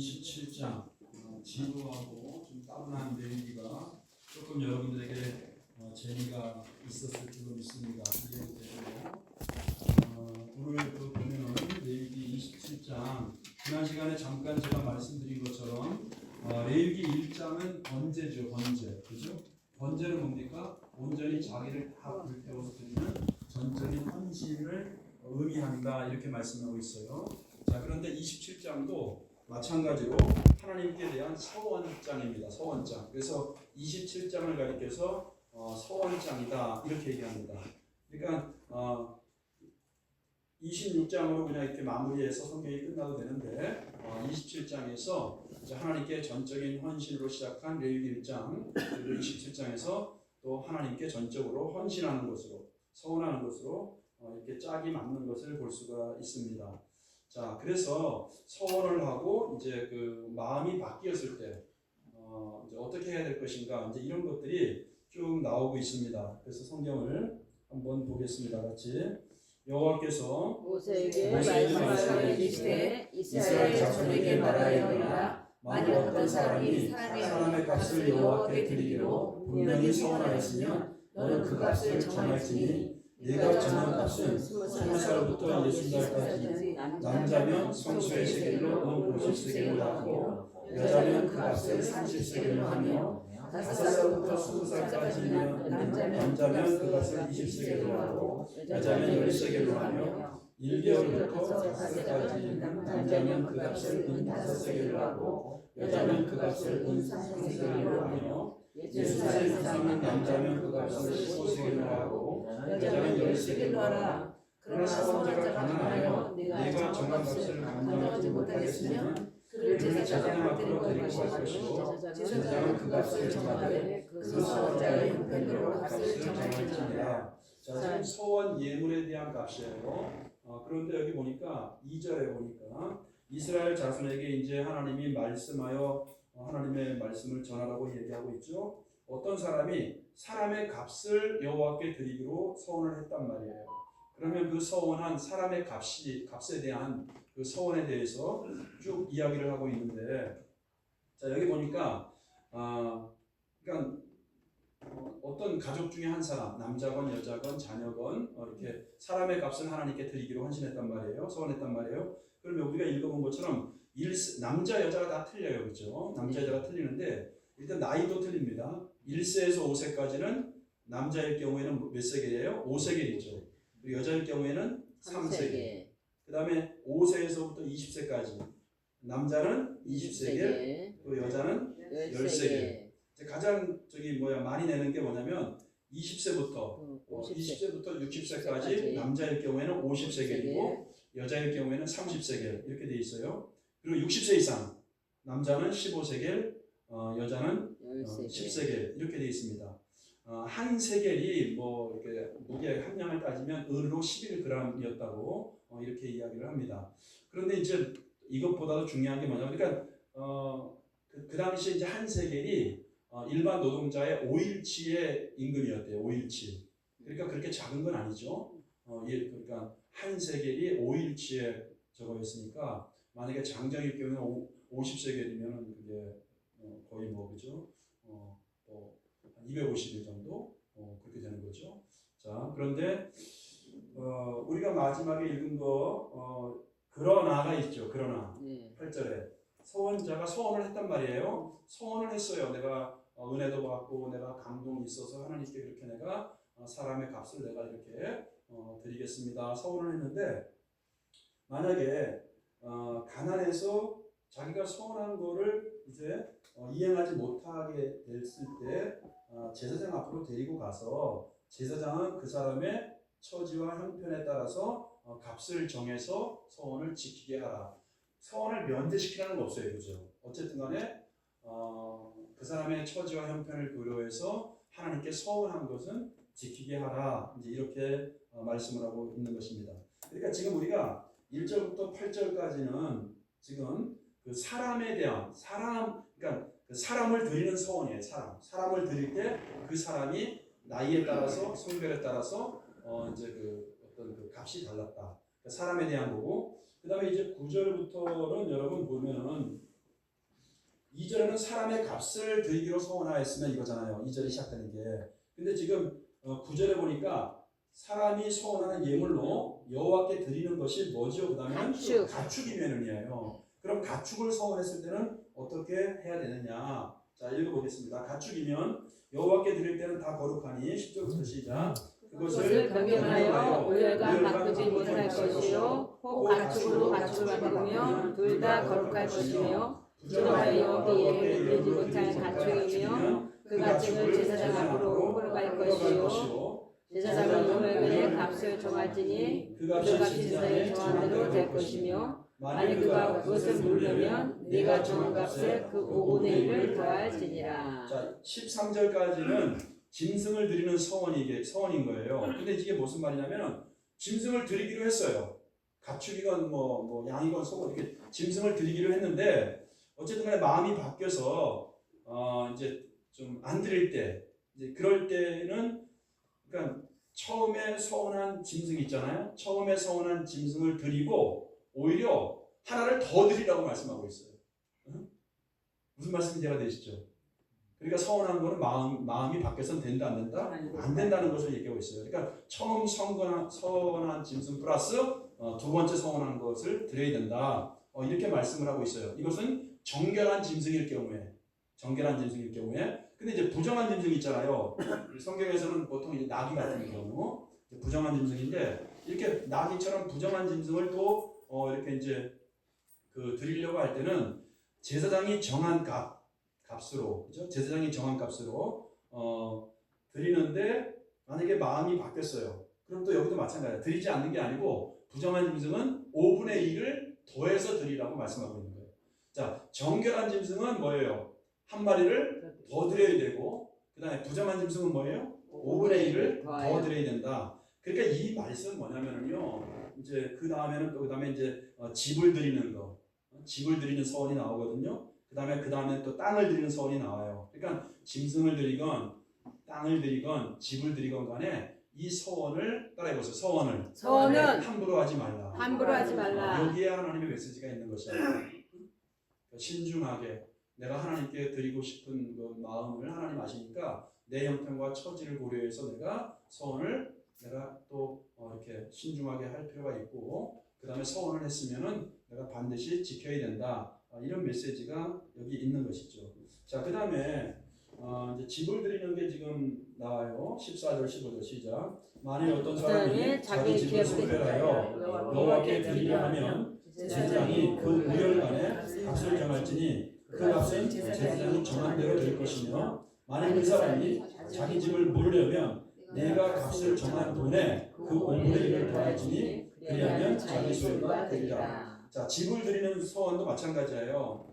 27장 지루하고 좀 따분한 내용이가 조금 여러분들에게 재미가 있었을 줄로 믿습니다. 이해되고요. 오늘 보면은 레위기 27장 지난 시간에 잠깐 제가 말씀드린 것처럼 레위기 1장은 번제죠. 번제, 그죠? 번제는 뭡니까? 온전히 자기를 다 불태워서 드리는 전적인 헌신을 의미한다 이렇게 말씀하고 있어요. 자, 그런데 27장도 마찬가지로 하나님께 대한 서원장입니다. 서원장. 그래서 27장을 가리켜서 서원장이다 이렇게 얘기합니다. 그러니까 26장으로 그냥 이렇게 마무리해서 성경이 끝나도 되는데 27장에서 하나님께 전적인 헌신으로 시작한 레위기 1장 그리고 27장에서 또 하나님께 전적으로 헌신하는 것으로 서원하는 것으로 이렇게 짝이 맞는 것을 볼 수가 있습니다. 자, 그래서 서원을 하고 이제 그 마음이 바뀌었을 때 이제 어떻게 해야 될 것인가 이제 이런 것들이 쭉 나오고 있습니다. 그래서 성경을 한번 보겠습니다. 같이. 여호와께서 모세에게 말씀하여 이르시되 이스라엘 자손에게 말하여라. 만일 어떤 사람이 사람의 값을 여호와께 드리기로 분명히 서원하였으면 너는 그 값을 정할지니 네가 정한 값은 20살부터 60살까지 남자면 성수의 세겔로 50세겔로 하고 여자면 그 값을 30세겔로 하며 5살부터 20살까지면 남자면 그 값을 20세겔로 하고 여자면 10세겔로 하며 1개월부터 5살까지 남자면 그 값을 5세겔로 하고 여자면 그 값을 3세겔로 하며 60살 이상은 남자면 그 값을 15세겔로 하고 여자면 10세겔로 하라. 그러나 서원자가 가난하여 내가 정한 값을 감당하지 못하겠으면 그를 제사장 앞으로 데리고 갈 것이고 제사장은 그 값을 정하되 그 서원자의 형편대로 값을 정할지니라. 자, 지금 서원 예물에 대한 값이에요. 그런데 여기 보니까 2절에 보니까 이스라엘 자손에게 이제 하나님이 말씀하여 하나님의 말씀을 전하라고 얘기하고 있죠. 어떤 사람이 사람의 값을 여호와께 드리기로 서원을 했단 말이에요. 그러면 그 서원한 사람의 값에 대한 그 서원에 대해서 쭉 이야기를 하고 있는데, 자 여기 보니까 그러니까 어떤 가족 중에 한 사람, 남자건 여자건 자녀건 이렇게 사람의 값을 하나님께 드리기로 헌신했단 말이에요. 서원했단 말이에요. 그러면 우리가 읽어본 것처럼 남자 여자가 다 틀려요, 그렇죠? 남자 여자가 틀리는데 일단 나이도 틀립니다. 1세에서 5세까지는 남자일 경우에는 몇 세겔이에요? 5세겔이죠. 그리고 여자일 경우에는 3세겔. 그 다음에 5세에서부터 20세까지 남자는 20세겔, 또 여자는 10세겔. 가장 많이 내는 게 뭐냐면 20세부터 60세까지 남자일 경우에는 50세겔이고 여자일 경우에는 30세겔 이렇게 돼 있어요. 그리고 60세 이상 남자는 15세겔, 여자는 10세겔 이렇게 돼 있습니다. 한 세겔이 뭐 이렇게 무게 함량을 따지면 은으로 11g이었다고 이렇게 이야기를 합니다. 그런데 이제 이것보다도 중요한 게 뭐냐면 그러니까 그 당시에 이제 한 세겔이 일반 노동자의 5일치의 임금이었대요. 5일치. 그러니까 그렇게 작은 건 아니죠. 그러니까 한 세겔이 5일치의 저거였으니까 만약에 장정일 경우는 50세겔이면 그게 거의 뭐 그죠? 한 250일 정도 그렇게 되는 거죠. 자, 그런데 우리가 마지막에 읽은 거 그러나가 있죠. 그러나 8절에 서원자가 서원을 했단 말이에요. 서원을 했어요. 내가 은혜도 받고 내가 감동이 있어서 하나님께 그렇게 내가 사람의 값을 내가 이렇게 드리겠습니다. 서원을 했는데 만약에 가난해서 자기가 서원한 거를 이제 이행하지 못하게 됐을 때 제사장 앞으로 데리고 가서 제사장은 그 사람의 처지와 형편에 따라서 값을 정해서 서원을 지키게 하라. 서원을 면제시키라는 건 없어요, 그죠? 어쨌든 간에 그 사람의 처지와 형편을 고려해서 하나님께 서원한 것은 지키게 하라. 이제 이렇게 말씀을 하고 있는 것입니다. 그러니까 지금 우리가 1절부터 8절까지는 지금 그 사람에 대한 그러니까 그 사람을 드리는 서원이에요. 사람을 드릴 때 그 사람이 나이에 따라서 성별에 따라서 이제 그 어떤 그 값이 달랐다. 그러니까 사람에 대한 거고, 그 다음에 이제 9절부터는 여러분 보면은 2절에는 사람의 값을 드리기로 소원하였으면 이거잖아요. 2절이 시작되는 게. 근데 지금 9절에 보니까 사람이 소원하는 예물로 여호와께 드리는 것이 뭐죠? 그 다음에는 가축이면은이에요. 그럼 가축을 소원했을 때는 어떻게 해야 되느냐? 자, 읽어보겠습니다. 가축이면 여호와께 드릴 때는 다 거룩하니 10절부터 시작. 그것을 변경하여 우열과 바꾸지 못할 것이요 혹 가축으로 가축을 바꾸면 둘 다 거룩할 것이며 부정하여 여호와께 예를 드리지 못할 가축이며 그 가축을 제사장 앞으로 끌어갈 것이요 제사장은 여호와의 값을 정할지니 그 값이 제사장의 정한 대로 될 것이며 만일 그가 그것을 물으면 네가 정한 값에 그 5분의 1을 더할지니라. 자, 13절까지는 짐승을 드리는 서원인 거예요. 근데 이게 무슨 말이냐면은 짐승을 드리기로 했어요. 가축이건 뭐 양이건 소건 이렇게 짐승을 드리기로 했는데 어쨌든 간에 마음이 바뀌어서 이제 좀 안 드릴 때 이제 그럴 때는 그러니까 처음에 서원한 짐승 있잖아요. 처음에 서원한 짐승을 드리고 오히려 하나를 더 드리라고 말씀하고 있어요. 무슨 말씀인지 이해가 되시죠? 그러니까 서원한 거는 마음이 바뀌어서는 된다 안 된다? 안 된다는 것을 얘기하고 있어요. 그러니까 처음 서원한 짐승 플러스 두 번째 서원한 것을 드려야 된다. 이렇게 말씀을 하고 있어요. 이것은 정결한 짐승일 경우에 근데 이제 부정한 짐승 있잖아요. 성경에서는 보통 이제 나귀 같은 경우 부정한 짐승인데 이렇게 나귀처럼 부정한 짐승을 또 이렇게 이제 드리려고 할 때는 제사장이 정한 값으로 그죠? 제사장이 정한 값으로 드리는데 만약에 마음이 바뀌었어요. 그럼 또 여기도 마찬가지야. 드리지 않는 게 아니고 부정한 짐승은 5분의 1을 더해서 드리라고 말씀하고 있는 거예요. 자, 정결한 짐승은 뭐예요? 한 마리를 더 드려야 되고 그 다음에 부정한 짐승은 뭐예요? 5분의 1을 더 드려야 된다. 그러니까 이 말씀은 뭐냐면요. 이제 그 다음에 이제 집을 드리는 거, 집을 드리는 서원이 나오거든요. 그 다음에 또 땅을 드리는 서원이 나와요. 그러니까 짐승을 드리건 땅을 드리건 집을 드리건 간에 이 서원을 따라해보세요. 서원을 함부로 하지 말라. 여기에 하나님의 메시지가 있는 것이야. 신중하게 내가 하나님께 드리고 싶은 그 마음을 하나님 아시니까 내 형편과 처지를 고려해서 내가 서원을 내가 또 이렇게 신중하게 할 필요가 있고 그 다음에 서원을 했으면은 내가 반드시 지켜야 된다. 이런 메시지가 여기 있는 것이죠. 자, 그 다음에 이제 집을 드리는 게 지금 나와요. 14절 15절 시작. 만일 어떤 사람이 자기 집을 소멸하여 여호와께 드리려 하면 제사장이 그 우열간에 값을 정할지니 그 값은 제사장이 정한 대로 될 것이며 만일 그 사람이 자기 집을 물으려면 내가 값을 정한 돈에 그 5분의 1을 더할지니 그리하면 자기 소유가 되리라. 자, 집을 드리는 서원도 마찬가지예요.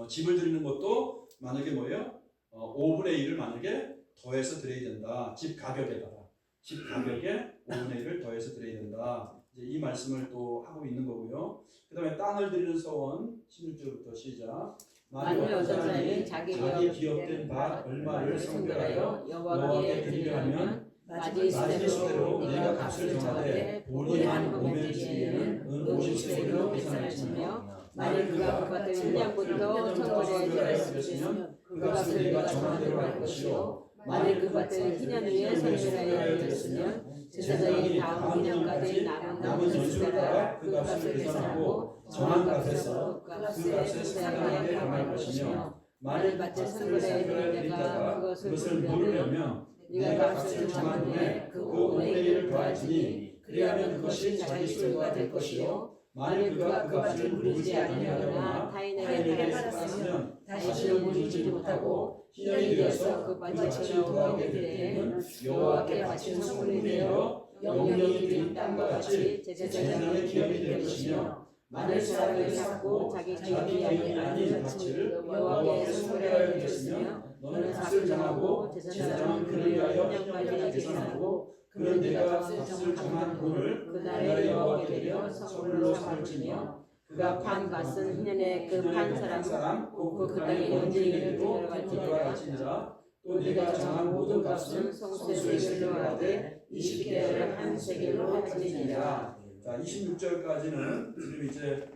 집을 드리는 것도 만약에 뭐예요? 5분의 1을 만약에 더해서 드려야 된다. 집 가격에 5분의 1을 더해서 드려야 된다. 이제 이 말씀을 또 하고 있는 거고요. 그 다음에 땅을 드리는 서원 16절부터 시작. 만일 어떤 사람이 자기 기업된 밭 얼마를 성별하여 여호와께 드리려 하면 마지수대로 내가 값을 정하되 본이 한 5면지에는 은 50세겔로 계산할지며 만일 그가 그 밭을 1년부터 천벌에 들였으면 그 값을 내가 정한 대로 할 것이요 만일 그 밭을 2년 후에 성별하여 들였으면 제사장이 다음 2년까지 남은 연수를 따라 그 값을 계산하고 정한 값에서 그 값에 상하게 감할 것이며 만일 밭을 성별에 드린 자가 그것을 모르려면 네가 값을 정한 후에 그 5분의 1을 더하지니 그리하면 그것이 자기 소유가 될 것이요 만일 그가 그 밭을 물지 아니하거나 타인에게 받았으면 다시는 물지 못하고 10년이 되어서 그 밭이 여호와께 드릴 때는 여호와께 바친 성물이 되어 영영이 드린 땅과 같이 제사장의 기업이 될 것이며 만일 사람을 샀고 자기 기업이 아닌 밭을 여호와께 성물하여 드렸으며 너는 값을 정하고 제사장은 그를 위하여 1년까지 계산하고 그는 내가 값을 정한 돈을 그날에 여호와께 드려 선물로 삼을지며 그가 판 값은 1년에 그 판 사람 그 땅의 연지인을 들어갈지니라 또 네가 정한 모든 값은 성수의 세겔로 하되 20개월을 한 세겔로 할지니라. 자, 26절까지는 지금 이제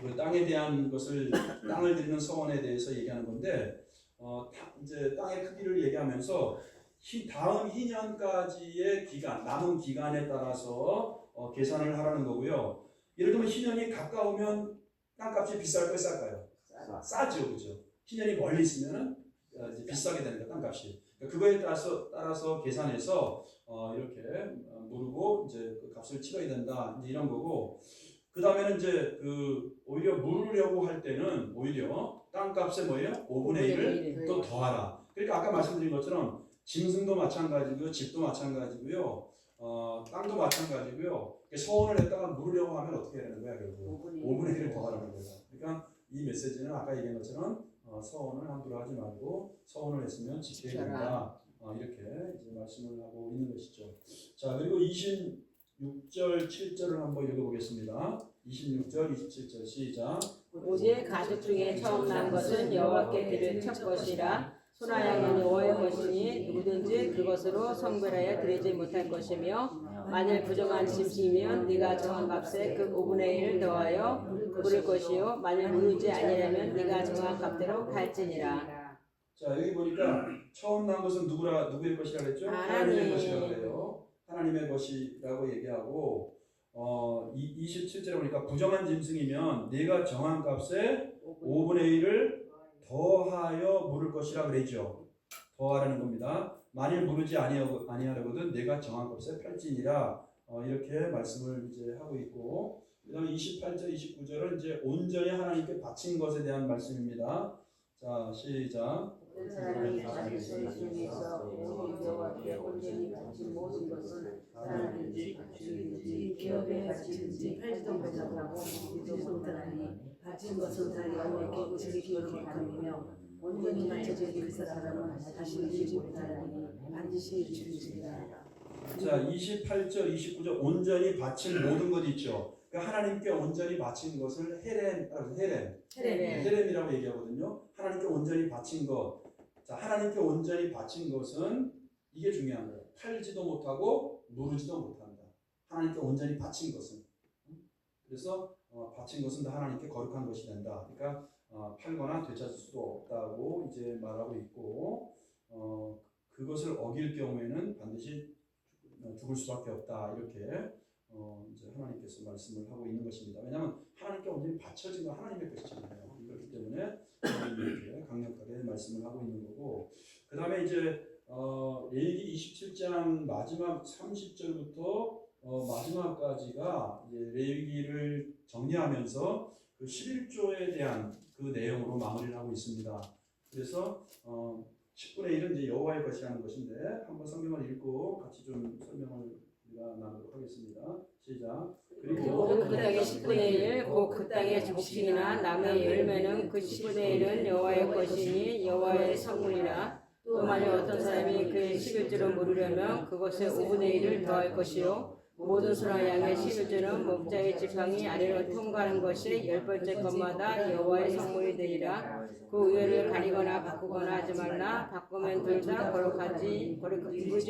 그 땅에 대한 것을 땅을 드리는 서원에 대해서 얘기하는 건데 이제 땅의 크기를 얘기하면서 다음 희년까지의 기간, 남은 기간에 따라서 계산을 하라는 거고요. 예를 들면 희년이 가까우면 땅값이 비쌀까요, 쌀까요? 싸죠, 그죠? 희년이 멀리 있으면은 이제 비싸게 됩니다, 땅값이. 그거에 따라서 계산해서 이렇게 물고 이제 그 값을 치러야 된다, 이제 이런 거고. 그 다음에는 이제 오히려 물으려고 할 때는 오히려 땅값에 뭐예요? 5분의 1을 또 더하라. 그러니까 아까 말씀드린 것처럼 짐승도 마찬가지고요, 집도 마찬가지고요, 땅도 마찬가지고요. 서원을 했다가 물으려고 하면 어떻게 해야 되는 거야, 결국? 5분의 1을 더하라는 거예요. 그러니까 이 메시지는 아까 얘기한 것처럼 서원을 함부로 하지 말고 서원을 했으면 지켜야 된다. 이렇게 이제 말씀을 하고 있는 것이죠. 자, 그리고 26절, 7절을 한번 읽어보겠습니다. 26절, 27절 시작. 오직 가축 중에 처음 난 것은 여호와께 드릴 첫 것이라. 소나 양은 여호와의 것이니 누구든지 그것으로 성별하여 드리지 못할 것이며, 만일 부정한 짐승이면 네가 정한 값에 그 5분의 1을 더하여 물을 것이요, 만일 물지 아니라면 네가 정한 값대로 팔지니라. 자, 여기 보니까 처음 난 것은 누구의 것이라 그랬죠? 하나님의 것이라고 그래요. 하나님의 것이라고 얘기하고 27절에 보니까 부정한 짐승이면 네가 정한 값에 5분의 1을 더하여 물을 것이라 그랬죠. 더하라는 겁니다. 만일 물으지 아니하려거든 내가 정한 값에 팔지니라. 이렇게 말씀을 이제 하고 있고, 그다음에 28절, 29절은 이제 온전히 하나님께 바친 것에 대한 말씀입니다. 자, 시작. 모든 사람이 자기 손 중에서 오직 여호와께 온전히 바친 모든 것은 사람인지 가축인지 기업에 바치든지 팔지도 못하고 믿지도 못하나니 바친 것은 다 여호와께 드리기 거룩함이며 온전히 바쳐진 그 사람은 다시 믿지 못하나니 반드시 죽으리라. 자, 28절, 29절 온전히 바친 모든 것 있죠. 그러니까 하나님께 온전히 바친 것을 헤렘이라고 얘기하거든요. 하나님께 온전히 바친 것. 자, 하나님께 온전히 바친 것은 이게 중요한 거예요. 팔지도 못하고 누르지도 못한다. 하나님께 온전히 바친 것은. 그래서 바친 것은 다 하나님께 거룩한 것이 된다. 그러니까 팔거나 되찾을 수도 없다고 이제 말하고 있고, 그것을 어길 경우에는 반드시 죽을 수밖에 없다. 이렇게 이제 하나님께서 말씀을 하고 있는 것입니다. 왜냐하면 하나님께 온전히 바쳐진 건 하나님의 것이잖아요. 그렇기 때문에 이렇게 강력하게 말씀을 하고 있는 거고, 그 다음에 이제 레위기 27장 마지막 30절부터 마지막까지가 이제 레위기를 정리하면서 그 11조에 대한 그 내용으로 마무리를 하고 있습니다. 그래서 10분의 1은 이제 여호와의 것이라는 것인데, 한번 성경을 읽고 같이 좀 설명을 우리가 나누도록 하겠습니다. 시작. 그리고 그 땅의 10분의 1, 곧 그 땅의 곡식이나 나무의 열매는 그 10분의 1은 여호와의 것이니 여호와의 성물이라. 또 만일 어떤 사람이 그의 11조를 물으려면 그것에 5분의 1을 더할 것이요, 모든 소나 양의 11조는 목자의 지팡이 아래로 통과하는 것이 10번째 것마다 여호와의 성물이 되리라. 그 우열을 가리거나 바꾸거나 하지 말라. 바꾸면 둘 다 거룩하지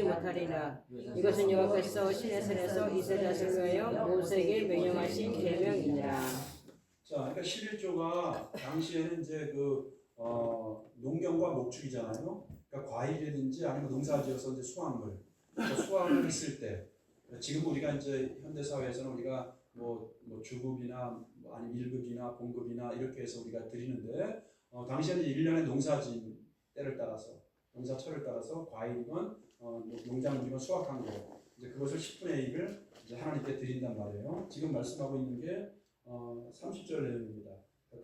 못하리라. 이것은 여호와께서 시내 산에서 이스라엘 자손을 위하여 모세에게 명령하신 계명이니라. 자, 그러니까 11조가 당시에는 이제 농경과 목축이잖아요. 그러니까 과일이든지 아니면 농사지어서 이제 수확물, 그러니까 수확을 했을 때, 지금 우리가 이제 현대 사회에서는 우리가 뭐 주급이나 아니면 1급이나 봉급이나 이렇게 해서 우리가 드리는데, 당시에는 1년의 농사진 때를 따라서, 농사철을 따라서 과일이건 농작물이건 수확한 거, 이제 그것을 10분의 1을 이제 하나님께 드린단 말이에요. 지금 말씀하고 있는 게 30절 내용입니다.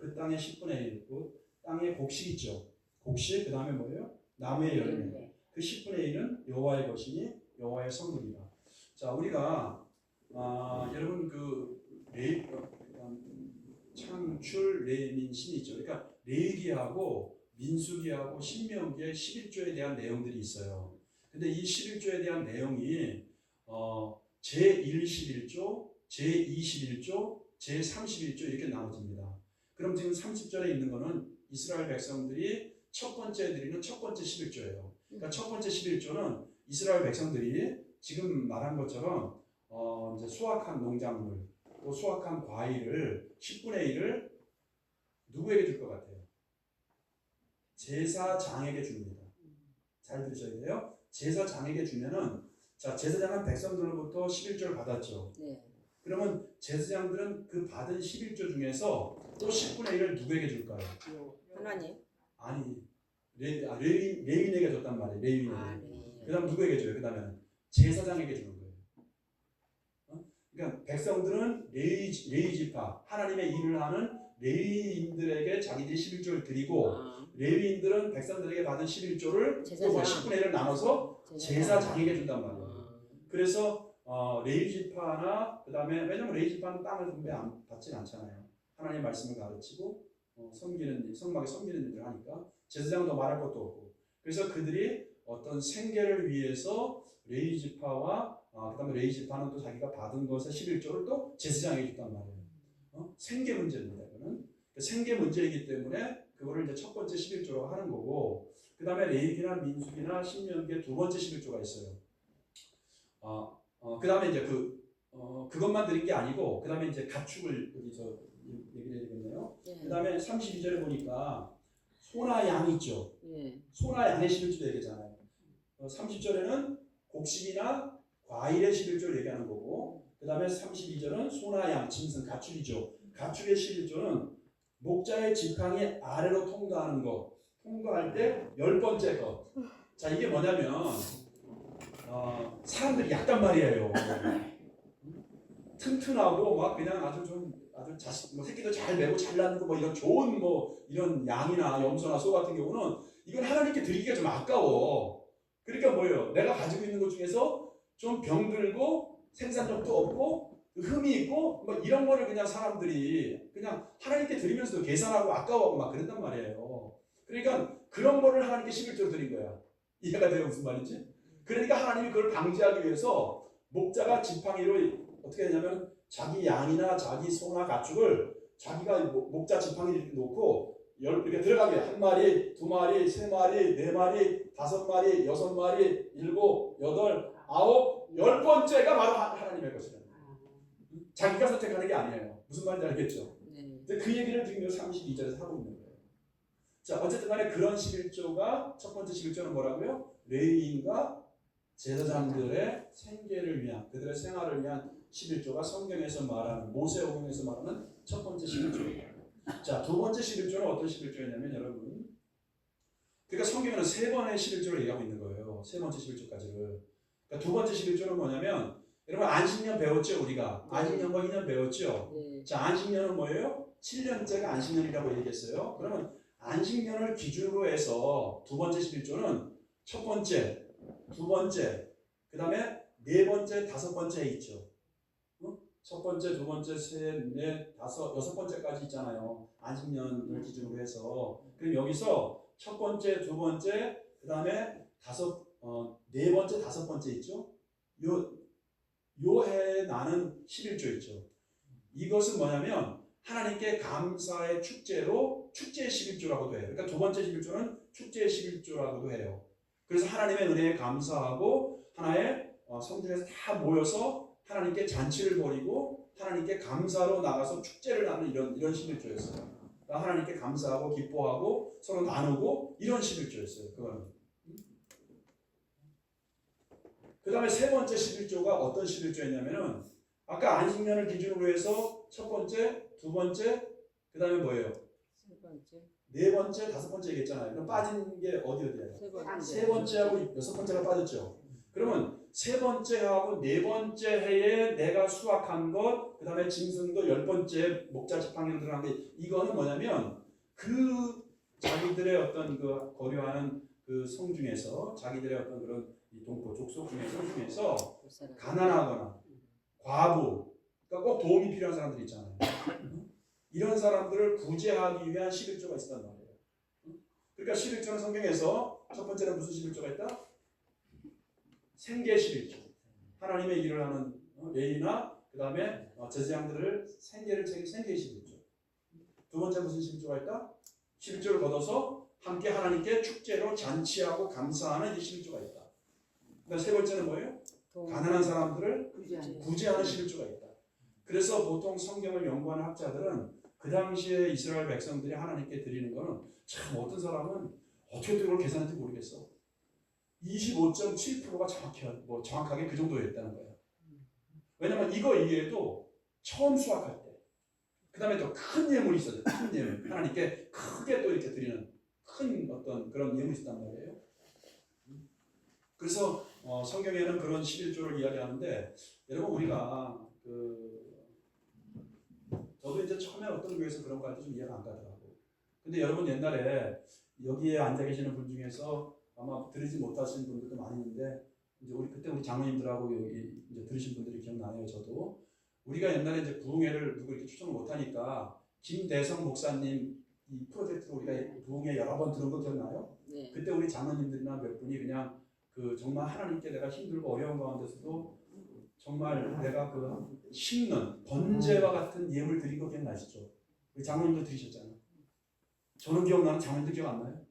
그 땅의 10분의 1, 그 땅의 곡식 있죠. 곡식, 그 다음에 뭐예요? 나무의 열매. 그 10분의 1은 여호와의 것이니 여호와의 성물이다. 자, 우리가 여러분 창출 레민신이 있죠. 그러니까 레위기하고 민수기하고 신명기의 11조에 대한 내용들이 있어요. 근데 이 11조에 대한 내용이 제1 11조, 제2 11조, 제3 11조 이렇게 나눠집니다. 그럼 지금 30절에 있는 거는 이스라엘 백성들이 첫 번째 드리는 첫 번째 11조예요. 그러니까 첫 번째 11조는 이스라엘 백성들이 지금 말한 것처럼 이제 수확한 농작물, 또 수확한 과일을 10분의 1을 누구에게 줄 것 같아요? 제사장에게 줍니다. 잘 들으셔야 돼요. 제사장에게 주면은 자 제사장은 백성들로부터 11조를 받았죠. 네. 그러면 제사장들은 그 받은 11조 중에서 또 10분의 1을 누구에게 줄까요? 하나님. 아니 레위인에게 줬단 말이에요. 레위인에게. 네. 그 다음 누구에게 줘요? 그 다음에는 제사장에게 주는 거예요. 그러니까 백성들은 레위지파 하나님의 일을 하는 레위인들에게 자기들이 11조를 드리고 레위인들은 백성들에게 받은 11조를 또 10분의 1을 나눠서 제사장에게 준단 말이에요. 그래서 레위지파나 그 다음에 왜냐면 레위지파는 땅을 분배 안 받진 않잖아요. 하나님의 말씀을 가르치고 성막에 섬기는 일을 하니까 제사장은 더 말할 것도 없고 그래서 그들이 어떤 생계를 위해서 레위지파와 그 다음에 레위지파는 또 자기가 받은 것의 11조를 또 제사장에게 줬단 말이에요. 생계 문제입니다. 이거는 생계 문제이기 때문에 그거를 이제 첫 번째 11조로 하는 거고 그 다음에 레위기나 민수기나 신명기에 두 번째 11조가 있어요. 그 다음에 이제 그것만 드린 게 아니고 그 다음에 이제 가축을 여기서 얘기를 해야 되겠네요. 그 다음에 32절에 보니까 소나 양 있죠. 소나 양의 11조 얘기잖아요. 30절에는 곡식이나 과일의 11조를 얘기하는 거고 그 다음에 32절은 소나 양, 짐승, 가축이죠. 가축의 11조는 목자의 지팡이 아래로 통과하는 것 통과할 때 10번째 것. 자 이게 뭐냐면 사람들이 약단 말이에요. 튼튼하고 막 그냥 아주 새끼도 잘 메고 잘 낳는 거 이런 좋은 이런 양이나 염소나 소 같은 경우는 이건 하나님께 드리기가 좀 아까워. 그러니까 뭐예요? 내가 가지고 있는 것 중에서 좀 병들고 생산력도 없고 흠이 있고 이런 거를 그냥 사람들이 그냥 하나님께 드리면서도 계산하고 아까워하고 막 그런단 말이에요. 그러니까 그런 거를 하나님께 11조로 드린 거야. 이해가 돼요? 무슨 말인지? 그러니까 하나님이 그걸 방지하기 위해서 목자가 지팡이로 어떻게 되냐면 자기 양이나 자기 소나 가축을 자기가 목자 지팡이를 이렇게 놓고 이렇게 들어가게 1마리, 2마리, 3마리, 4마리, 5마리, 6마리, 7, 8, 9, 10번째가 바로 하나님의 것이다. 자기가 선택하는 게 아니에요. 무슨 말인지 알겠죠? 근데 그 얘기를 지금 32절에서 하고 있는 거예요. 자, 어쨌든 간에 그런 11조가 첫 번째 11조는 뭐라고요? 레위인과 제사장들의 생계를 위한 그들의 생활을 위한 11조가 성경에서 말하는 모세오경에서 말하는 첫 번째 11조예요. 자, 두 번째 11조는 어떤 11조였냐면 여러분 그러니까 성경에는 세 번의 11조를 얘기하고 있는 거예요. 세 번째 11조까지를. 그러니까 두 번째 11조는 뭐냐면 여러분 안식년 배웠죠 우리가. 안식년과 희년 배웠죠. 자, 안식년은 뭐예요? 7년째가 안식년이라고 얘기했어요. 그러면 안식년을 기준으로 해서 두 번째 11조는 첫 번째, 두 번째, 그 다음에 네 번째, 다섯 번째 있죠. 첫 번째, 두 번째, 셋, 넷, 다섯, 여섯 번째까지 있잖아요. 안식년을 기준으로 해서. 그럼 여기서 첫 번째, 두 번째, 그 다음에 네 번째, 다섯 번째 있죠. 요 해에 나는 11조 있죠. 이것은 뭐냐면 하나님께 감사의 축제로 축제의 11조라고도 해요. 그러니까 두 번째 11조는 축제의 11조라고도 해요. 그래서 하나님의 은혜에 감사하고 하나의 성중에서 다 모여서 하나님께 잔치를 벌이고 하나님께 감사로 나가서 축제를 하는 이런 11조였어요. 그러니까 하나님께 감사하고 기뻐하고 서로 나누고 이런 11조였어요. 그거는. 그 다음에 세 번째 11조가 어떤 11조였냐면은 아까 안식년을 기준으로 해서 첫 번째, 두 번째, 그 다음에 뭐예요? 세 번째. 네 번째, 다섯 번째 얘기했잖아요. 그럼 빠진 게 어디예요? 세 번째하고 여섯 번째가 빠졌죠. 그러면 세 번째하고 네 번째 해에 내가 수확한 것, 그 다음에 짐승도 10번째 목자 지팡이로 들어간 게 이거는 뭐냐면 그 자기들의 어떤 그 거류하는 그 성 중에서 자기들의 어떤 그런 이 동포 족속 중에서 가난하거나 과부, 그러니까 꼭 도움이 필요한 사람들이 있잖아요. 이런 사람들을 구제하기 위한 11조가 있었단 말이에요. 그러니까 11조는 성경에서 첫 번째는 무슨 11조가 있다? 생계 11조. 하나님의 일을 하는 레위나 그 다음에 제사장들을 생계를 챙긴 생계 11조. 두 번째 무슨 11조가 있다? 11조를 걷어서 함께 하나님께 축제로 잔치하고 감사하는 이 11조가 있다. 그다음 세 번째는 뭐예요? 가난한 사람들을 구제하는 11조가 있다. 그래서 보통 성경을 연구하는 학자들은 그 당시에 이스라엘 백성들이 하나님께 드리는 거는 참 어떤 사람은 어떻게 그걸 계산했는지 모르겠어. 25.7%가 정확하게 그 정도였다는 거야. 왜냐면 이거 이외에도 처음 수확할 때, 그 다음에 또 큰 예물이 있어요. 큰 예물. 하나님께 크게 또 이렇게 드리는 큰 어떤 그런 예물이 있단 말이에요. 그래서 성경에는 그런 11조를 이야기하는데, 여러분 우리가 저도 이제 처음에 어떤 교회에서 그런 거 할 때 좀 이해가 안 가더라고. 근데 여러분 옛날에 여기에 앉아 계시는 분 중에서 아마 들으지 못하신 분들도 많이 있는데, 이제 그때 우리 장로님들하고 여기 이제 들으신 분들이 기억나요. 저도 우리가 옛날에 이제 부흥회를 누구 이렇게 추천을 못하니까 김대성 목사님 이 프로젝트로 우리가 부흥회 여러 번 들은 거 기억나요? 네. 그때 우리 장로님들이나 몇 분이 그냥 정말 하나님께 내가 힘들고 어려운 가운데서도 정말 내가 심는 번제와 같은 예물 드린 거 기억나시죠? 우리 장로님도 들으셨잖아요. 저는 기억나는 장로님도 기억 안 나요?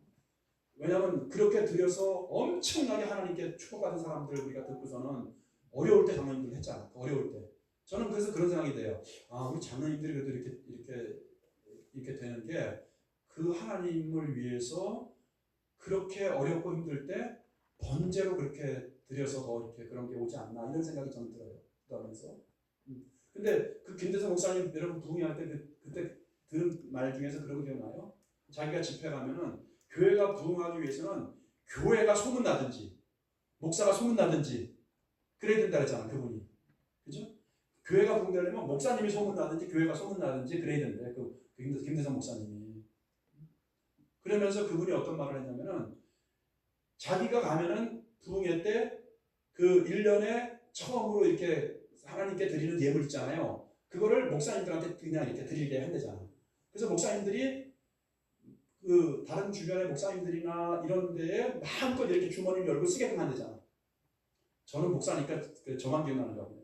왜냐하면 그렇게 드려서 엄청나게 하나님께 축복받은 사람들 우리가 듣고서는 어려울 때 장로님들 했잖아. 어려울 때. 저는 그래서 그런 생각이 돼요. 우리 장로님들이 그래도 이렇게 되는 게 그 하나님을 위해서 그렇게 어렵고 힘들 때 번제로 그렇게 드려서 더 이렇게 그런 게 오지 않나 이런 생각이 저는 들어요. 그러면서. 근데 그 김대성 목사님 여러분 부흥회할 때 그때 들은 말 중에서 그런 거 기억나요? 자기가 집회 가면은 교회가 부흥하기 위해서는 교회가 소문나든지 목사가 소문나든지 그래야 된다 그랬잖아 그분이. 그죠? 교회가 부흥되려면 목사님이 소문나든지 교회가 소문나든지 그래야 된대. 김대성 목사님이. 그러면서 그분이 어떤 말을 했냐면은 자기가 가면은 부흥회 때 그 1년에 처음으로 이렇게 하나님께 드리는 예물 있잖아요. 그거를 목사님들한테 그냥 이렇게 드리게 한대잖아. 그래서 목사님들이 다른 주변의 목사님들이나 이런 데에 마음껏 이렇게 주머니를 열고 쓰게끔 한대잖아. 저는 목사니까 저만 기억나는 거고요.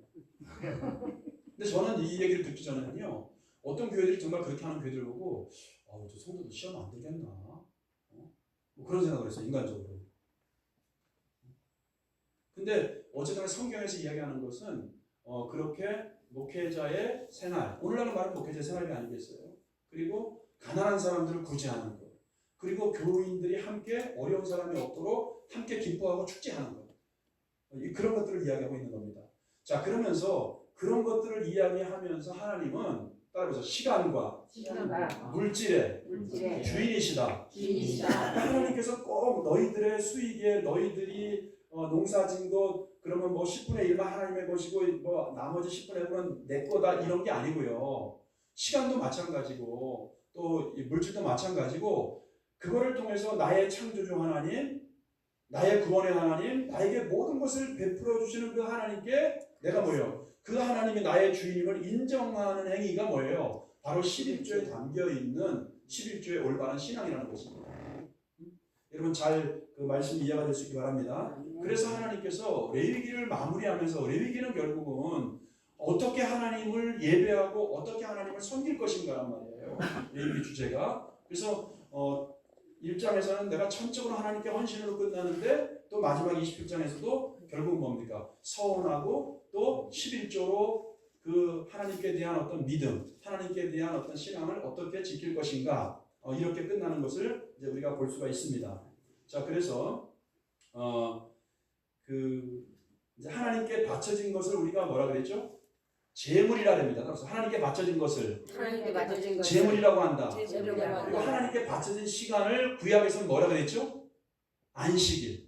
근데 저는 이 얘기를 듣기 전에는요, 어떤 교회들이 정말 그렇게 하는 교회들 보고, 저 성도도 시험 안 되겠나? 뭐 그런 생각을 했어요, 인간적으로. 근데 어쨌든 성경에서 이야기하는 것은 그렇게 목회자의 생활, 오늘날은 말은 목회자의 생활이 아니겠어요? 그리고 가난한 사람들을 구제하는 것, 그리고 교인들이 함께 어려운 사람이 없도록 함께 기뻐하고 축제하는 것, 그런 것들을 이야기하고 있는 겁니다. 자, 그러면서 그런 것들을 이야기하면서 하나님은 따라서 시간과 물질의 주인이시다. 하나님께서 꼭 너희들의 수익에 너희들이 농사진 것 그러면 뭐 10분의 1만 하나님의 것이고 뭐 나머지 10분의 1은 내 거다 이런 게 아니고요. 시간도 마찬가지고 또 물질도 마찬가지고 그거를 통해서 나의 창조주 하나님, 나의 구원의 하나님, 나에게 모든 것을 베풀어 주시는 그 하나님께 내가 뭐예요? 그 하나님이 나의 주인임을 인정하는 행위가 뭐예요? 바로 11조에 담겨있는 11조의 올바른 신앙이라는 것입니다. 여러분 잘 그 말씀 이해가 될 수 있기 바랍니다. 그래서 하나님께서 레위기를 마무리하면서 레위기는 결국은 어떻게 하나님을 예배하고 어떻게 하나님을 섬길 것인가란 말이에요. 레위기 주제가. 그래서 1장에서는 내가 전적으로 하나님께 헌신으로 끝나는데 또 마지막 27장에서도 결국 뭡니까? 서원하고 또 11조로 그 하나님께 대한 어떤 믿음, 하나님께 대한 어떤 신앙을 어떻게 지킬 것인가 이렇게 끝나는 것을 이제 우리가 볼 수가 있습니다. 자, 그래서 이제 하나님께 바쳐진 것을 우리가 뭐라 그랬죠? 제물이라 합니다. 그래서 하나님께 바쳐진 것을 제물이라고 한다. 그리고 하나님께 바쳐진 시간을 구약에서는 뭐라 그랬죠? 안식일.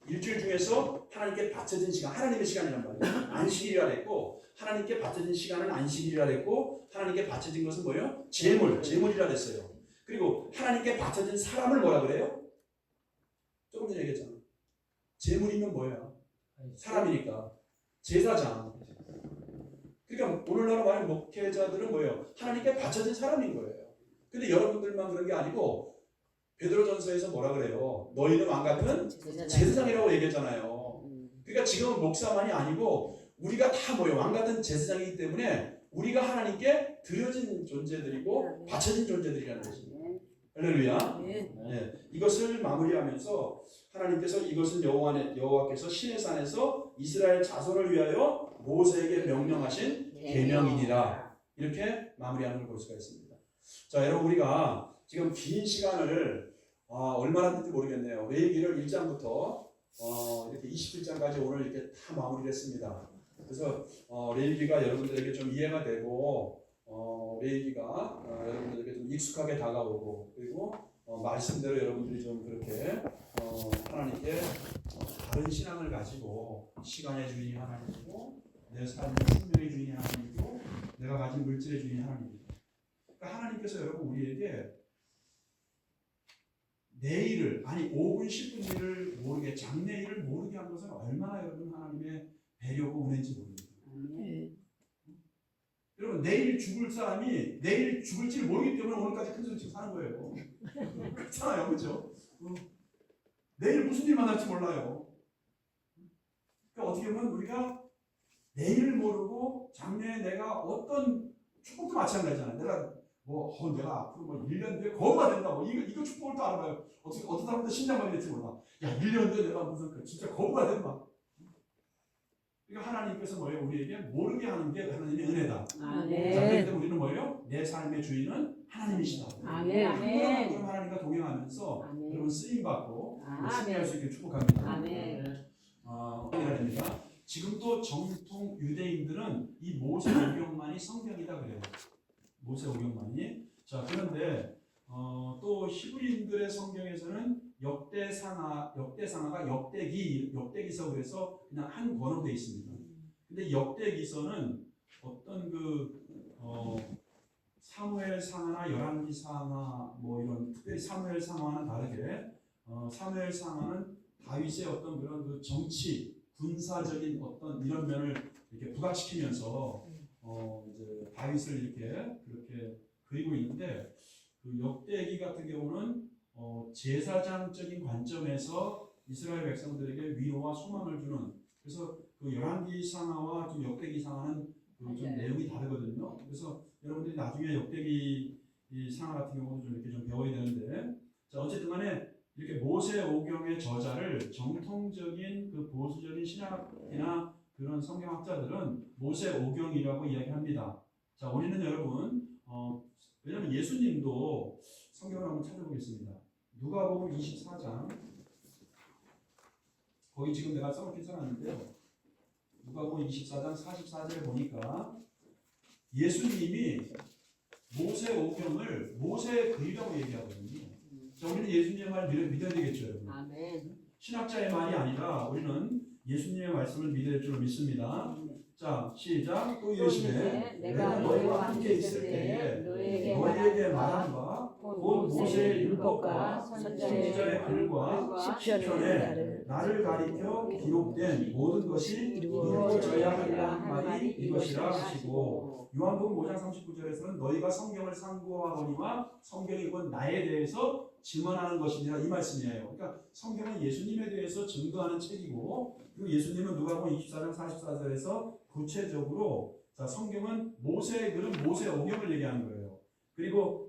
일주일 중에서 하나님께 바쳐진 시간, 하나님의 시간이란 말이에요. 안식일이라 했고 하나님께 바쳐진 시간은 안식일이라 했고 하나님께 바쳐진 것은 뭐예요? 제물이라 했어요. 그리고 하나님께 바쳐진 사람을 뭐라 그래요? 조금 전에 얘기했잖아. 제물이면 뭐예요? 사람이니까. 제사장. 그러니까 오늘날 말하는 목회자들은 뭐예요? 하나님께 바쳐진 사람인 거예요. 근데 여러분들만 그런 게 아니고 베드로전서에서 뭐라 그래요? 너희는 왕 같은 제사장이라고 얘기했잖아요. 그러니까 지금은 목사만이 아니고 우리가 다 뭐예요? 왕 같은 제사장이기 때문에 우리가 하나님께 드려진 존재들이고 바쳐진 존재들이라는 것입니다. 할렐루야. 네. 이것을 마무리하면서 하나님께서 이것은 여호와께서 시내 산에서 이스라엘 자손을 위하여 모세에게 명령하신 계명이니라 이렇게 마무리하는 걸 볼 수가 있습니다. 자, 여러분 우리가 지금 긴 시간을 얼마나 됐는지 모르겠네요. 레위기를 1장부터 이렇게 27장까지 오늘 이렇게 다 마무리를 했습니다. 그래서 레위기가 여러분들에게 좀 이해가 되고 레위기가 여러분들에게 좀 익숙하게 다가오고 그리고 말씀대로 여러분들이 좀 그렇게 하나님께 다른 신앙을 가지고 시간의 주인이 하나님이고 내 삶의 생명의 주인이 하나님이고 내가 가진 물질의 주인이 하나님이고 그러니까 하나님께서 여러분 우리에게 내일을 아니 5분 10분 일을 모르게 장래일을 모르게 한 것은 얼마나 여러분 하나님의 배려고 은혜인지 모릅니다. 여러분 내일 죽을 사람이 내일 죽을지를 모르기 때문에 오늘까지 큰 소리 치고 사는 거예요. 그렇잖아요, 그렇죠? 내일 무슨 일 만날지 몰라요. 그러니까 어떻게 보면 우리가 내일을 모르고 장래에 내가 어떤 축복도 마찬가지잖아요. 내가 앞으로 뭐 1년 뒤에 거부가 된다. 이거 축복을 또 알아봐요. 어떤 사람들 심장마비 될지 몰라. 야, 1년 뒤에 내가 무슨 진짜 거부가 된다. 그러니까 하나님께서 뭐예요? 우리에게 모르게 하는 게 하나님의 은혜다. 아멘. 자, 그런데 우리는 뭐예요? 내 삶의 주인은 하나님이시다. 아멘. 그럼 하나님과 동행하면서 아멘. 여러분 쓰임 받고 아멘. 승리할 수 있게 축복합니다. 아멘. 됩니다. 지금도 정통 유대인들은 이 모세 오경만이 성경이다 그래요. 모세 오경만이. 자, 그런데 또 히브리인들의 성경에서는 역대상하가 역대기서 그래서 그냥 한 권으로 되어 있습니다. 근데 역대기서는 어떤 사무엘 상하나 열왕기 상하 뭐 이런 특별히 사무엘 상하와는 다르게 사무엘 상하는 다윗의 어떤 그런 정치 군사적인 어떤 이런 면을 이렇게 부각시키면서 이제 다윗을 이렇게 그렇게 그리고 있는데 그 역대기 같은 경우는 제사장적인 관점에서 이스라엘 백성들에게 위로와 소망을 주는 그래서 그 열왕기 상하와 좀 역대기 상하는 좀 내용이 다르거든요. 그래서 여러분들이 나중에 역대기 이 상하 같은 경우도 좀 이렇게 좀 배워야 되는데 자 어쨌든 간에 이렇게 모세 오경의 저자를 정통적인 그 보수적인 신학이나 그런 성경학자들은 모세 오경이라고 이야기합니다. 자 우리는 여러분 왜냐하면 예수님도 성경을 한번 찾아보겠습니다. 누가복음 24장 거기 지금 내가 써놓긴 써놨는데요. 누가복음 24장 44절에 보니까 예수님이 모세 오경을 모세의 글이라고 얘기하거든요. 자, 우리는 예수님의 말을 믿어야 되겠죠, 여러분. 아멘. 신학자의 말이 아니라 우리는 예수님의 말씀을 믿을 줄 믿습니다. 자, 시작. 또 이르시되 내가 너희와 함께 있을 때에 너희에게 말한 바 곧 모세의 율법과 선지자의 글과 시편에 나를 가리켜 기록된 모든 것이 이루어져야 한다 말이 이것이라 하시고 요한복음 5장 39절에서는 너희가 성경을 상고하거니와 성경이 곧 나에 대해서 증언하는 것이니라 이 말씀이에요. 그러니까 성경은 예수님에 대해서 증거하는 책이고 그리고 예수님은 누가복음 24장 44절에서 구체적으로 자 성경은 모세의 글은 모세 오경을 얘기하는 거예요. 그리고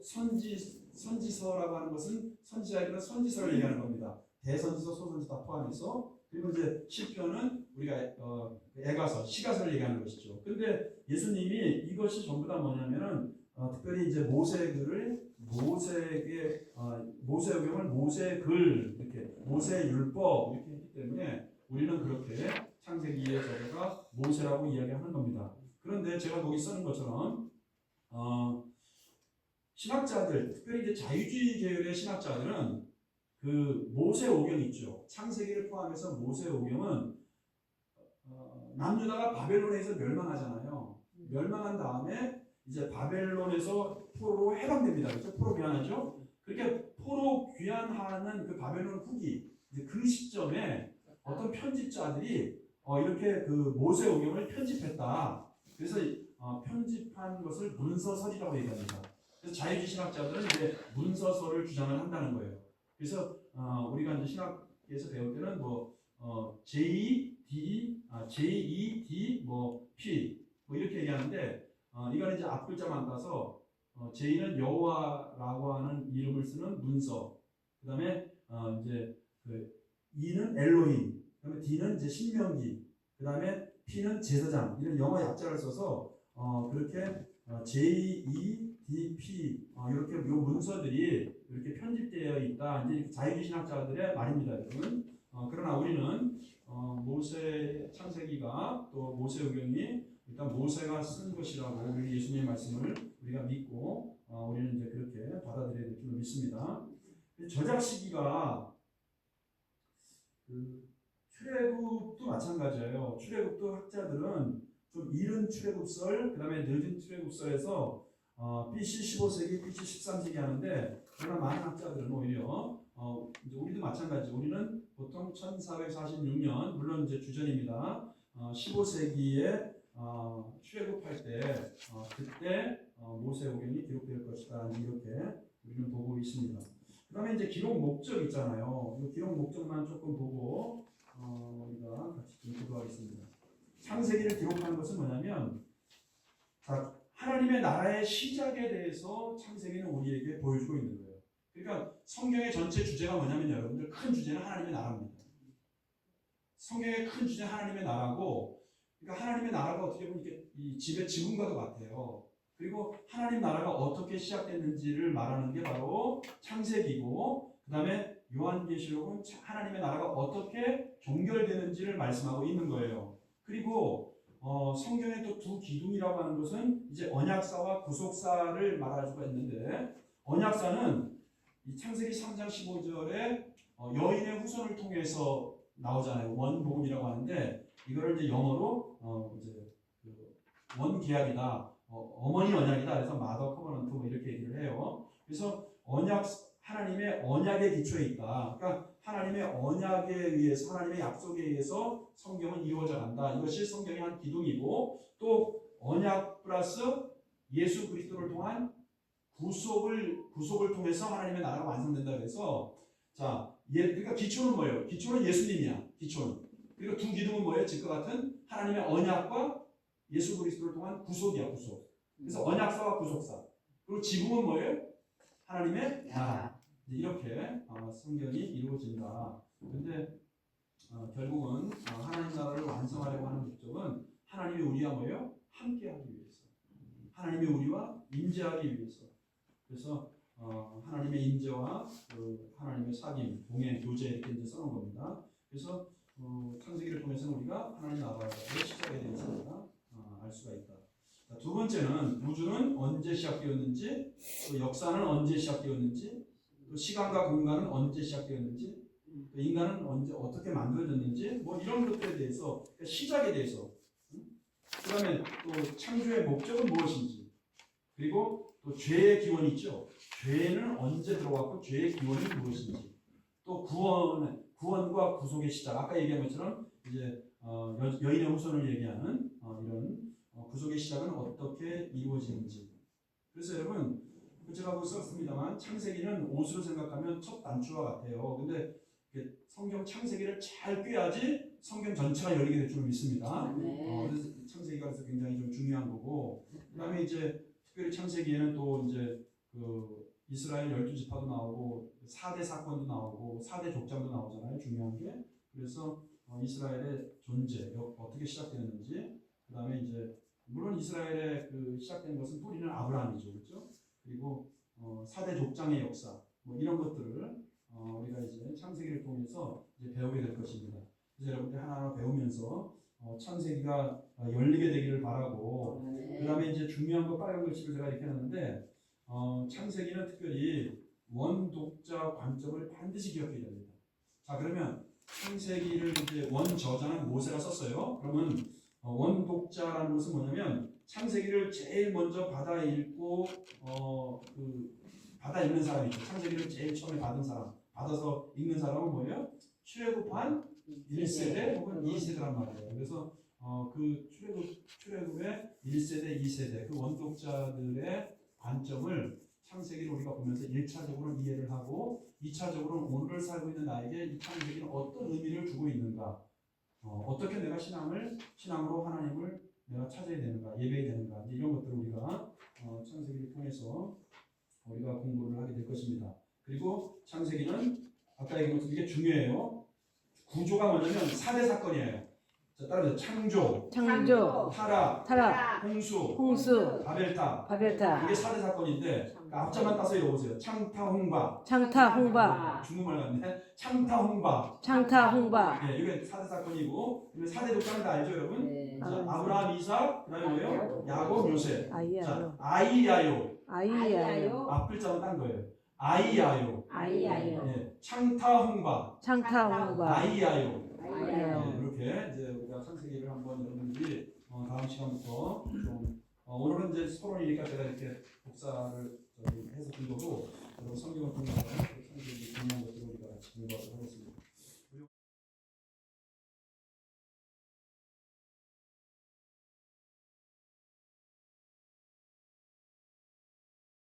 선지서라고 하는 것은 선지자의 글은 선지서를 얘기하는 겁니다. 대선지서, 소선지서 다 포함해서 그리고 이제 시편은 우리가 애가서, 시가서를 얘기하는 것이죠. 근데 예수님이 이것이 전부 다 뭐냐면은 특별히 이제 모세의 글을 모세 오경을 모세의 글 이렇게 모세의 율법 이렇게 했기 때문에 우리는 그렇게 창세기의 저자가 모세라고 이야기하는 겁니다. 그런데 제가 거기 쓰는 것처럼 신학자들, 특별히 이제 자유주의 계열의 신학자들은 그 모세 오경 있죠. 창세기를 포함해서 모세 오경은 남유다가 바벨론에서 멸망하잖아요. 멸망한 다음에 이제 바벨론에서 포로로 해방됩니다. 그렇죠? 포로 귀환하죠. 그렇게 포로 귀환하는 그 바벨론 후기 이제 그 시점에 어떤 편집자들이 이렇게 그 모세 오경을 편집했다. 그래서 편집한 것을 문서설이라고 얘기합니다. 그래서 자유주의 신학자들은 이제 문서설을 주장을 한다는 거예요. 그래서 우리가 이제 신학에서 배울 때는 JED 뭐 P 뭐 이렇게 얘기하는데 이거는 이제 앞글자만 따서 J는 여호와라고 하는 이름을 쓰는 문서. 그다음에 이제 그 E는 엘로힘. 그다음에 D는 이제 신명기. 그다음에 P는 제사장. 이런 영어 약자를 써서 그렇게 JED DP 이렇게 요 문서들이 이렇게 편집되어 있다. 이제 자유주의 신학자들의 말입니다, 여러분. 그러나 우리는 모세 창세기가 또 모세오경이 일단 모세가 쓴 것이라고 우리 예수님의 말씀을 우리가 믿고 우리는 이제 그렇게 받아들여야 될 줄 믿습니다. 저작 시기가 그 출애굽도 마찬가지예요. 출애굽도 학자들은 좀 이른 출애굽설, 그다음에 늦은 출애굽설에서 BC 15세기, BC 13세기 하는데 그러나 많은 학자들은 오히려 이제 우리도 마찬가지. 우리는 보통 1446년 물론 이제 주전입니다. 15세기에 출애굽할 때 그때 모세오경이 기록될 것이다. 이렇게 우리는 보고 있습니다. 그다음에 이제 기록 목적 있잖아요. 이 기록 목적만 조금 보고 우리가 같이 좀 보도하겠습니다. 창세기를 기록한 것은 뭐냐면 자, 하나님의 나라의 시작에 대해서 창세기는 우리에게 보여주고 있는 거예요. 그러니까 성경의 전체 주제가 뭐냐면 여러분들 큰 주제는 하나님의 나라입니다. 성경의 큰 주제 하나님의 나라고, 그러니까 하나님의 나라가 어떻게 보면 이렇게 이 집의 지붕과도 같아요. 그리고 하나님 나라가 어떻게 시작됐는지를 말하는 게 바로 창세기고, 그 다음에 요한계시록은 하나님의 나라가 어떻게 종결되는지를 말씀하고 있는 거예요. 그리고 성경의 또 두 기둥이라고 하는 것은 이제 언약사와 구속사를 말할 수가 있는데, 언약사는 이 창세기 3장 15절에 여인의 후손을 통해서 나오잖아요. 원복음이라고 하는데 이거를 이제 영어로 이제 원계약이다, 어머니 언약이다. 그래서 마더 커버넌트 뭐 이렇게 얘기를 해요. 그래서 언약, 하나님의 언약의 기초에 있다. 그러니까 하나님의 언약에 의해서, 하나님의 약속에 의해서 성경은 이루어져 간다. 이것이 성경의 한 기둥이고, 또 언약 플러스 예수 그리스도를 통한 구속을 통해서 하나님의 나라가 완성된다. 그래서 자, 그러니까 기초는 뭐예요? 기초는 예수님이야. 기초는. 그리고 두 기둥은 뭐예요? 즉과 같은 하나님의 언약과 예수 그리스도를 통한 구속이야. 구속. 그래서 언약사와 구속사. 그리고 지붕은 뭐예요? 하나님의 나라. 이렇게 성경이 이루어진다. 근데 결국은 하나님 나라를 완성하려고 하는 목적은 하나님이 우리와 뭐예요? 함께하기 위해서. 하나님이 우리와 임재하기 위해서. 그래서 하나님의 임재와 하나님의 사귐, 동행, 교제 이렇게 이제 써놓은 겁니다. 그래서 창세기를 통해서는 우리가 하나님 나라의 시작에 대해서 우리가 알 수가 있다. 자, 두 번째는 우주는 언제 시작되었는지, 또 역사는 언제 시작되었는지, 또 시간과 공간은 언제 시작되었는지, 또 인간은 언제 어떻게 만들어졌는지, 뭐 이런 것들에 대해서, 그러니까 시작에 대해서, 그다음에 또 창조의 목적은 무엇인지, 그리고 또 죄의 기원이 있죠. 죄는 언제 들어왔고 죄의 기원이 무엇인지, 또 구원과 구속의 시작. 아까 얘기한 것처럼 이제 여인의 후손을 얘기하는 이런 구속의 시작은 어떻게 이루어지는지. 그래서 여러분, 제가 썼습니다만 창세기는 옷으로 생각하면 첫 단추와 같아요. 근데 성경 창세기를 잘 꿰야지 성경 전체가 열리게 될 줄 믿습니다. 그래서 창세기가 그래서 굉장히 좀 중요한 거고, 그다음에 이제 특별히 창세기에는 또 이제 그 이스라엘 12지파도 나오고 4대 사건도 나오고 4대 족장도 나오잖아요. 중요한 게. 그래서 이스라엘의 존재, 어떻게 시작되었는지, 그 다음에 이제 물론 이스라엘의 그 시작된 것은 뿌리는 아브라함이죠. 그렇죠? 그리고 4대 족장의 역사, 뭐 이런 것들을 우리가 이제 창세기를 통해서 이제 배우게 될 것입니다. 그래서 여러분들 하나하나 배우면서 창세기가 열리게 되기를 바라고, 그 다음에 이제 중요한 거 빨간 글씨로 제가 이렇게 해놨는데, 창세기는 특별히 원독자 관점을 반드시 기억해야 됩니다. 자, 그러면 창세기를 이제 원저자는 모세가 썼어요. 그러면 원독자라는 것은 뭐냐면 창세기를 제일 먼저 받아 읽고 받아 읽는 사람이죠. 창세기를 제일 처음에 받은 사람, 받아서 읽는 사람은 뭐예요? 출애굽한 1세대 혹은 2세대란 말이에요. 그래서 그 출애굽의 1세대, 2세대 그 원독자들의 관점을 창세기를 우리가 보면서 1차적으로 이해를 하고 2차적으로 오늘을 살고 있는 나에게 이 창세기는 어떤 의미를 주고 있는가, 어떻게 내가 신앙으로 하나님을 내가 찾아야 되는가, 예배해야 되는가, 이런 것들을 우리가 창세기를 통해서 우리가 공부를 하게 될 것입니다. 그리고 창세기는 아까 얘기한 것처럼 이게 중요해요. 구조가 뭐냐면 4대 사건이에요. 자, 따라서 창조, 창조, 타락, 타락, 홍수, 홍수, 바벨탑. 바벨탑, 이게 4대 사건인데 그러니까 앞자만 따서 읽어보세요. 창타, 홍박. 창타, 홍박, 중국말 같네. 창타, 홍박. 창타, 홍박. 예, 이게 4대 사건이고 4대 독자는 다 알죠, 여러분? 네. 자, 아브라함, 이삭, 그다음에 뭐예요? 야곱, 요셉. 아이야요. 자, 아이야요. 아이야요. 앞글자만 딴 거예요. 아이야요. 아이야요. 예, 창타, 홍박. 창타, 홍박. 아이야요. 아이야요. 네, 이렇게 이제 우리가 창세기를 한번 여러분들이 다음 시간부터 좀 오늘은 이제 서론이니까 제가 이렇게 복사를 해서 준 거고 여러분 성경을 통해서